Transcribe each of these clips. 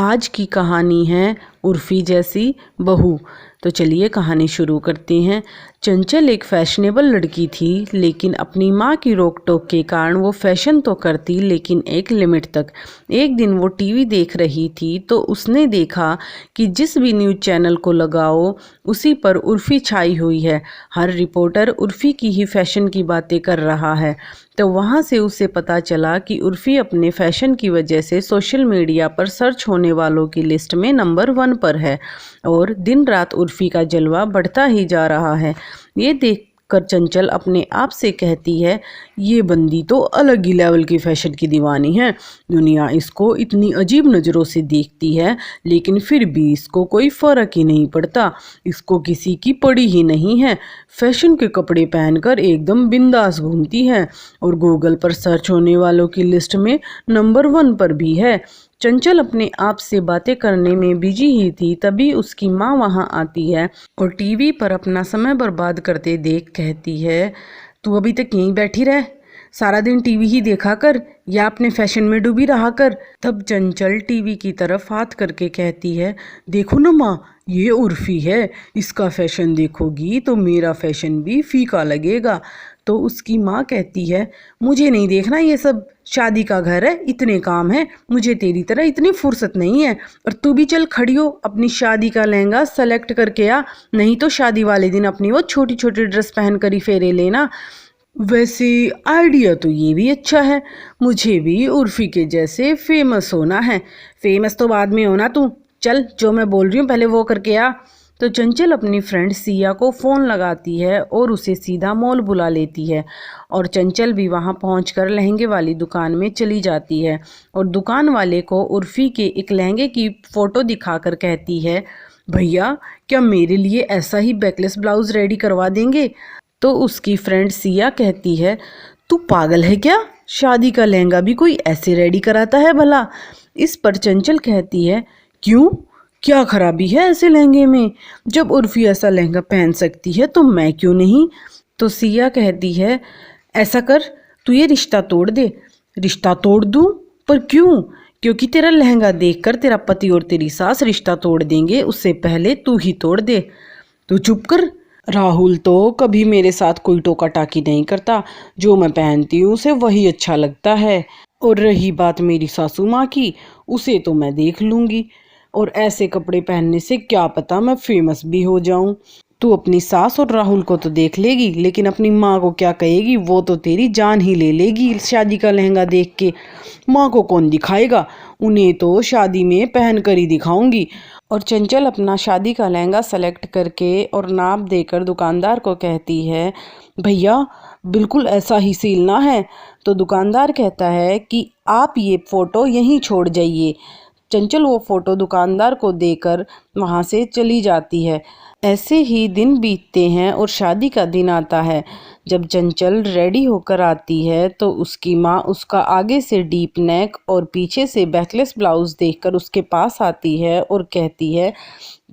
आज की कहानी है उर्फ़ी जैसी बहू। तो चलिए कहानी शुरू करते हैं। चंचल एक फैशनेबल लड़की थी, लेकिन अपनी माँ की रोक टोक के कारण वो फैशन तो करती, लेकिन एक लिमिट तक। एक दिन वो टीवी देख रही थी तो उसने देखा कि जिस भी न्यूज़ चैनल को लगाओ उसी पर उर्फ़ी छाई हुई है। हर रिपोर्टर उर्फ़ी की ही फैशन की बातें कर रहा है। तो वहाँ से उसे पता चला कि उर्फ़ी अपने फैशन की वजह से सोशल मीडिया पर सर्च होने वालों की लिस्ट में नंबर 1 पर है और दिन रात उर्फ़ी का जलवा बढ़ता ही जा रहा है। ये देखकर चंचल अपने आप से कहती है, ये बंदी तो अलग ही लेवल की फैशन की दीवानी है। दुनिया इसको इतनी अजीब नज़रों से देखती है, लेकिन फिर भी इसको कोई फ़र्क ही नहीं पड़ता। इसको किसी की पड़ी ही नहीं है। फैशन के कपड़े पहनकर एकदम बिंदास घूमती है और गूगल पर सर्च होने वालों की लिस्ट में नंबर 1 पर भी है। चंचल अपने आप से बातें करने में बिजी ही थी, तभी उसकी माँ वहाँ आती है और टीवी पर अपना समय बर्बाद करते देख कहती है, तू अभी तक यहीं बैठी रह, सारा दिन टीवी ही देखा कर या अपने फैशन में डूबी रहा कर। तब चंचल टीवी की तरफ हाथ करके कहती है, देखो ना माँ, ये उर्फ़ी है, इसका फैशन देखोगी तो मेरा फैशन भी फीका लगेगा। तो उसकी माँ कहती है, मुझे नहीं देखना ये सब, शादी का घर है, इतने काम है, मुझे तेरी तरह इतनी फुर्सत नहीं है। और तू भी चल खड़ी हो, अपनी शादी का लहंगा सेलेक्ट करके आ, नहीं तो शादी वाले दिन अपनी वो छोटी छोटी ड्रेस पहन कर ही फेरे लेना। वैसे आइडिया तो ये भी अच्छा है, मुझे भी उर्फ़ी के जैसे फेमस होना है। फेमस तो बाद में होना, तू चल जो मैं बोल रही हूँ पहले वो करके आ। तो चंचल अपनी फ्रेंड सिया को फ़ोन लगाती है और उसे सीधा मॉल बुला लेती है और चंचल भी वहां पहुंचकर लहंगे वाली दुकान में चली जाती है और दुकान वाले को उर्फ़ी के एक लहंगे की फ़ोटो दिखाकर कहती है, भैया क्या मेरे लिए ऐसा ही बैकलेस ब्लाउज़ रेडी करवा देंगे। तो उसकी फ्रेंड सिया कहती है, तू पागल है क्या, शादी का लहंगा भी कोई ऐसे रेडी कराता है भला। इस पर चंचल कहती है, क्यों, क्या खराबी है ऐसे लहंगे में, जब उर्फ़ी ऐसा लहंगा पहन सकती है तो मैं क्यों नहीं। तो सिया कहती है, ऐसा कर, तू ये रिश्ता तोड़ दे। रिश्ता तोड़ दूं, पर क्यों, क्योंकि तेरा लहंगा देखकर तेरा पति और तेरी सास रिश्ता तोड़ देंगे, उससे पहले तू ही तोड़ दे। तू चुप कर, राहुल तो कभी मेरे साथ कोई टोका टाकी नहीं करता, जो मैं पहनती हूँ उसे वही अच्छा लगता है। और रही बात मेरी सासू माँ की, उसे तो मैं देख लूँगी, और ऐसे कपड़े पहनने से क्या पता मैं फेमस भी हो जाऊं। तू अपनी सास और राहुल को तो देख लेगी, लेकिन अपनी माँ को क्या कहेगी, वो तो तेरी जान ही ले लेगी शादी का लहंगा देख के। माँ को कौन दिखाएगा, उन्हें तो शादी में पहन कर ही दिखाऊंगी। और चंचल अपना शादी का लहंगा सेलेक्ट करके और नाप देकर दुकानदार को कहती है, भैया बिल्कुल ऐसा ही सिलना है। तो दुकानदार कहता है कि आप ये फ़ोटो यहीं छोड़ जाइए। चंचल वो फ़ोटो दुकानदार को देकर वहाँ से चली जाती है। ऐसे ही दिन बीतते हैं और शादी का दिन आता है। जब चंचल रेडी होकर आती है तो उसकी माँ उसका आगे से डीप नेक और पीछे से बैकलेस ब्लाउज़ देखकर उसके पास आती है और कहती है,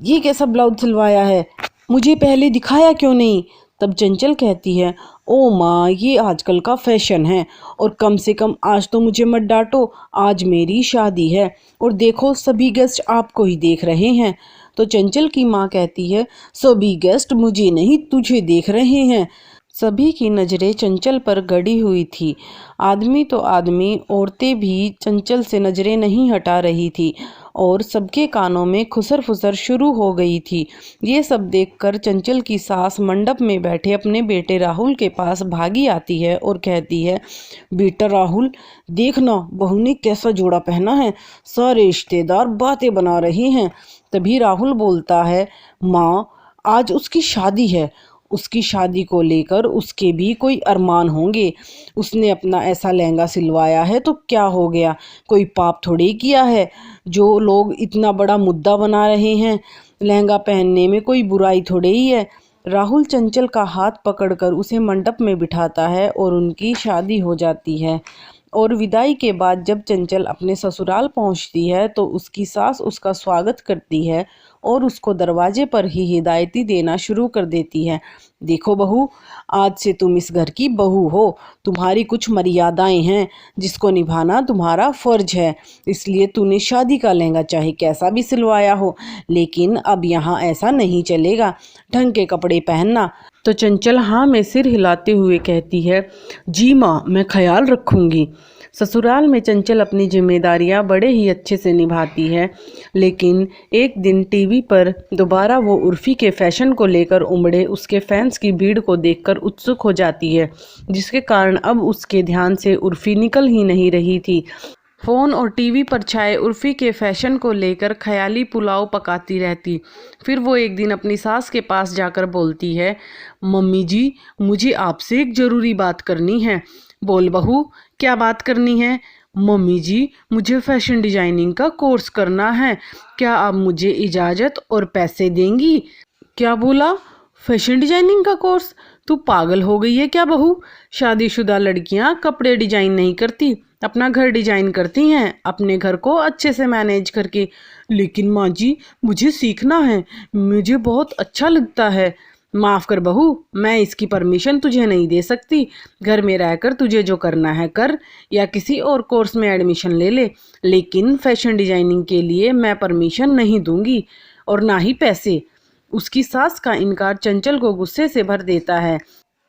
ये कैसा ब्लाउज सिलवाया है, मुझे पहले दिखाया क्यों नहीं। तब चंचल कहती है, ओ माँ, ये आजकल का फैशन है, और कम से कम आज तो मुझे मत डांटो, आज मेरी शादी है और देखो सभी गेस्ट आपको ही देख रहे हैं। तो चंचल की माँ कहती है, सभी गेस्ट मुझे नहीं तुझे देख रहे हैं। सभी की नज़रें चंचल पर गड़ी हुई थी। आदमी तो आदमी, औरतें भी चंचल से नज़रें नहीं हटा रही थी और सबके कानों में खुसर फुसर शुरू हो गई थी। ये सब देखकर चंचल की सास मंडप में बैठे अपने बेटे राहुल के पास भागी आती है और कहती है, बेटा राहुल, देखना बहू ने कैसा जोड़ा पहना है, सारे रिश्तेदार बातें बना रहे हैं। तभी राहुल बोलता है, माँ आज उसकी शादी है, उसकी शादी को लेकर उसके भी कोई अरमान होंगे, उसने अपना ऐसा लहंगा सिलवाया है तो क्या हो गया, कोई पाप थोड़ी किया है जो लोग इतना बड़ा मुद्दा बना रहे हैं, लहंगा पहनने में कोई बुराई थोड़ी ही है। राहुल चंचल का हाथ पकड़कर उसे मंडप में बिठाता है और उनकी शादी हो जाती है और विदाई के बाद जब चंचल अपने ससुराल पहुंचती है तो उसकी सास उसका स्वागत करती है और उसको दरवाजे पर ही हिदायती देना शुरू कर देती है। देखो बहू, आज से तुम इस घर की बहू हो, तुम्हारी कुछ मर्यादाएं हैं जिसको निभाना तुम्हारा फर्ज है। इसलिए तूने शादी का लहंगा चाहे कैसा भी सिलवाया हो, लेकिन अब यहाँ ऐसा नहीं चलेगा, ढंग के कपड़े पहनना। तो चंचल हाँ में सिर हिलाते हुए कहती है, जी माँ, मैं ख्याल रखूँगी। ससुराल में चंचल अपनी जिम्मेदारियां बड़े ही अच्छे से निभाती है, लेकिन एक दिन टीवी पर दोबारा वो उर्फ़ी के फैशन को लेकर उमड़े उसके फैंस की भीड़ को देखकर उत्सुक हो जाती है, जिसके कारण अब उसके ध्यान से उर्फ़ी निकल ही नहीं रही थी। फ़ोन और टीवी पर छाए उर्फ़ी के फैशन को लेकर ख्याली पुलाव पकाती रहती। फिर वो एक दिन अपनी सास के पास जाकर बोलती है, मम्मी जी, मुझे आपसे एक ज़रूरी बात करनी है। बोल बहू, क्या बात करनी है? मम्मी जी, मुझे फैशन डिजाइनिंग का कोर्स करना है, क्या आप मुझे इजाज़त और पैसे देंगी? क्या बोला? फैशन डिजाइनिंग का कोर्स? तू पागल हो गई है क्या बहू? शादीशुदा लड़कियां कपड़े डिजाइन नहीं करती, अपना घर डिजाइन करती हैं, अपने घर को अच्छे से मैनेज करके। लेकिन माँ जी, मुझे सीखना है, मुझे बहुत अच्छा लगता है। माफ़ कर बहू, मैं इसकी परमिशन तुझे नहीं दे सकती। घर में रहकर तुझे जो करना है कर, या किसी और कोर्स में एडमिशन ले ले, लेकिन फैशन डिजाइनिंग के लिए मैं परमिशन नहीं दूंगी, और ना ही पैसे। उसकी सास का इनकार चंचल को गुस्से से भर देता है,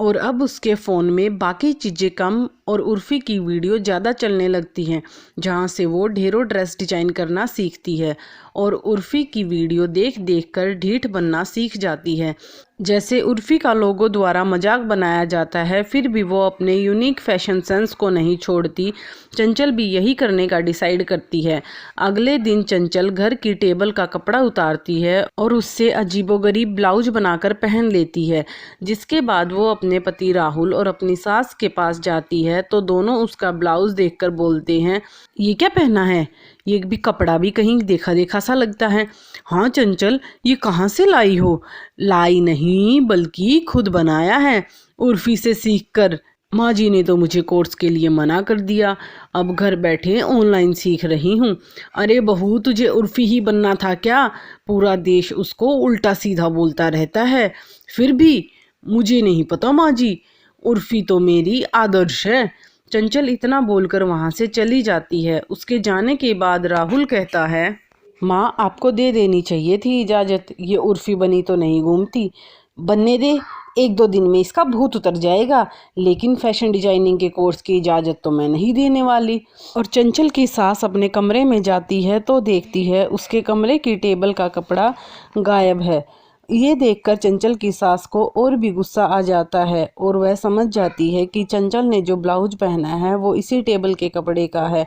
और अब उसके फ़ोन में बाकी चीज़ें कम और उर्फ़ी की वीडियो ज़्यादा चलने लगती हैं, जहाँ से वो ढेरों ड्रेस डिजाइन करना सीखती है और उर्फ़ी की वीडियो देख देख कर ढीठ बनना सीख जाती है। जैसे उर्फ़ी का लोगो द्वारा मजाक बनाया जाता है, फिर भी वो अपने यूनिक फैशन सेंस को नहीं छोड़ती। चंचल भी यही करने का डिसाइड करती है। अगले दिन चंचल घर की टेबल का कपड़ा उतारती है और उससे अजीबोगरीब ब्लाउज बनाकर पहन लेती है, जिसके बाद वो अपने पति राहुल और अपनी सास के पास जाती है तो दोनों उसका ब्लाउज देखकर बोलते हैं, ये क्या पहना है? ये भी कपड़ा भी कहीं देखा देखा सा लगता है। हाँ चंचल, ये कहाँ से लाई हो? लाई नहीं, बल्कि खुद बनाया है, उर्फ़ी से सीखकर। माँ जी ने तो मुझे कोर्स के लिए मना कर दिया, अब घर बैठे ऑनलाइन सीख रही हूँ। अरे बहू, तुझे उर्फ़ी ही बनना था क्या? पूरा देश उसको उल्टा सीधा बोलता रहता है। फिर भी मुझे नहीं पता माँ जी, उर्फ़ी तो मेरी आदर्श है। चंचल इतना बोलकर वहाँ से चली जाती है। उसके जाने के बाद राहुल कहता है, माँ, आपको दे देनी चाहिए थी इजाज़त, ये उर्फ़ी बनी तो नहीं घूमती। बनने दे, एक दो दिन में इसका भूत उतर जाएगा, लेकिन फैशन डिजाइनिंग के कोर्स की इजाज़त तो मैं नहीं देने वाली। और चंचल की सास अपने कमरे में जाती है तो देखती है उसके कमरे की टेबल का कपड़ा गायब है। ये देखकर चंचल की सास को और भी गुस्सा आ जाता है और वह समझ जाती है कि चंचल ने जो ब्लाउज पहना है वो इसी टेबल के कपड़े का है।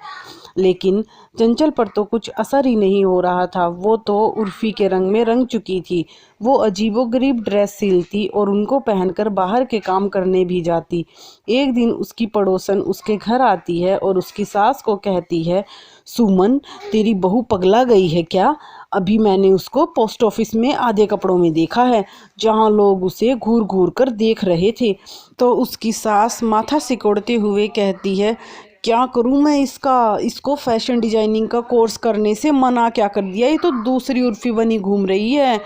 लेकिन चंचल पर तो कुछ असर ही नहीं हो रहा था, वो तो उर्फ़ी के रंग में रंग चुकी थी। वो अजीबोगरीब ड्रेस सिलती और उनको पहनकर बाहर के काम करने भी जाती। एक दिन उसकी पड़ोसन उसके घर आती है और उसकी सास को कहती है, सुमन, तेरी बहू पगला गई है क्या? अभी मैंने उसको पोस्ट ऑफिस में आधे कपड़ों में देखा है, जहाँ लोग उसे घूर घूर कर देख रहे थे। तो उसकी सास माथा सिकोड़ते हुए कहती है, क्या करूं मैं इसको फैशन डिजाइनिंग का कोर्स करने से मना क्या कर दिया? ये तो दूसरी उर्फ़ी बनी घूम रही है,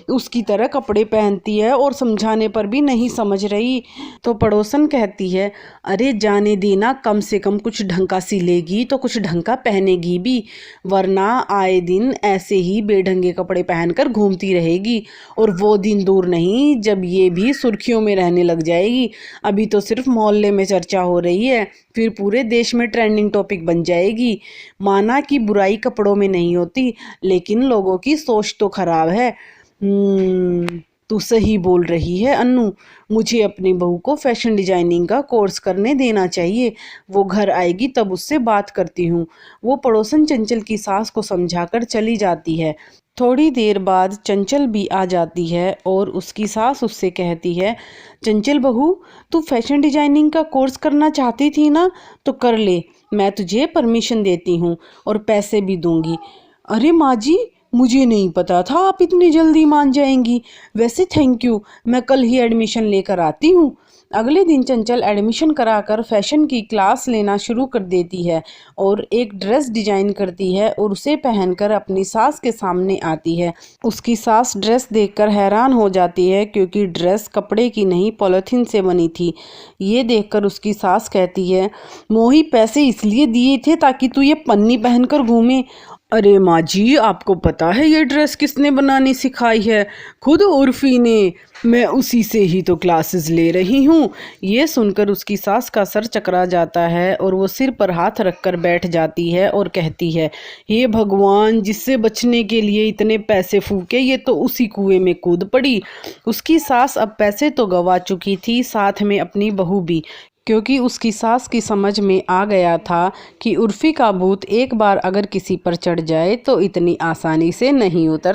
उसकी तरह कपड़े पहनती है और समझाने पर भी नहीं समझ रही। तो पड़ोसन कहती है, अरे जाने देना, कम से कम कुछ ढंग का सिलेगी तो कुछ ढंग का पहनेगी भी, वरना आए दिन ऐसे ही बेढंगे कपड़े पहनकर घूमती रहेगी। और वो दिन दूर नहीं जब ये भी सुर्खियों में रहने लग जाएगी। अभी तो सिर्फ मोहल्ले में चर्चा हो रही है, फिर पूरे देश में ट्रेंडिंग टॉपिक बन जाएगी। माना कि बुराई कपड़ों में नहीं होती, लेकिन लोगों की सोच तो खराब है। तू सही बोल रही है अन्नू, मुझे अपनी बहू को फैशन डिजाइनिंग का कोर्स करने देना चाहिए। वो घर आएगी तब उससे बात करती हूँ। वो पड़ोसन चंचल की सास को समझाकर चली जाती है। थोड़ी देर बाद चंचल भी आ जाती है और उसकी सास उससे कहती है, चंचल बहू, तू फैशन डिजाइनिंग का कोर्स करना चाहती थी ना, तो कर ले, मैं तुझे परमिशन देती हूँ और पैसे भी दूंगी। अरे माँ जी, मुझे नहीं पता था आप इतनी जल्दी मान जाएंगी। वैसे थैंक यू, मैं कल ही एडमिशन लेकर आती हूँ। अगले दिन चंचल एडमिशन कराकर फैशन की क्लास लेना शुरू कर देती है और एक ड्रेस डिजाइन करती है और उसे पहनकर अपनी सास के सामने आती है। उसकी सास ड्रेस देखकर हैरान हो जाती है क्योंकि ड्रेस कपड़े की नहीं पॉलीथीन से बनी थी। ये देखकर उसकी सास कहती है, मोही पैसे इसलिए दिए थे ताकि तू ये पन्नी पहनकर घूमे। अरे माँ जी, आपको पता है ये ड्रेस किसने बनानी सिखाई है? खुद उर्फी ने। मैं उसी से ही तो क्लासेस ले रही हूँ। ये सुनकर उसकी सास का सर चकरा जाता है और वो सिर पर हाथ रखकर बैठ जाती है और कहती है, हे भगवान, जिससे बचने के लिए इतने पैसे फूके ये तो उसी कुएं में कूद पड़ी। उसकी सास अब पैसे तो गंवा चुकी थी, साथ में अपनी बहू भी, क्योंकि उसकी सास की समझ में आ गया था कि उर्फी का भूत एक बार अगर किसी पर चढ़ जाए तो इतनी आसानी से नहीं उतर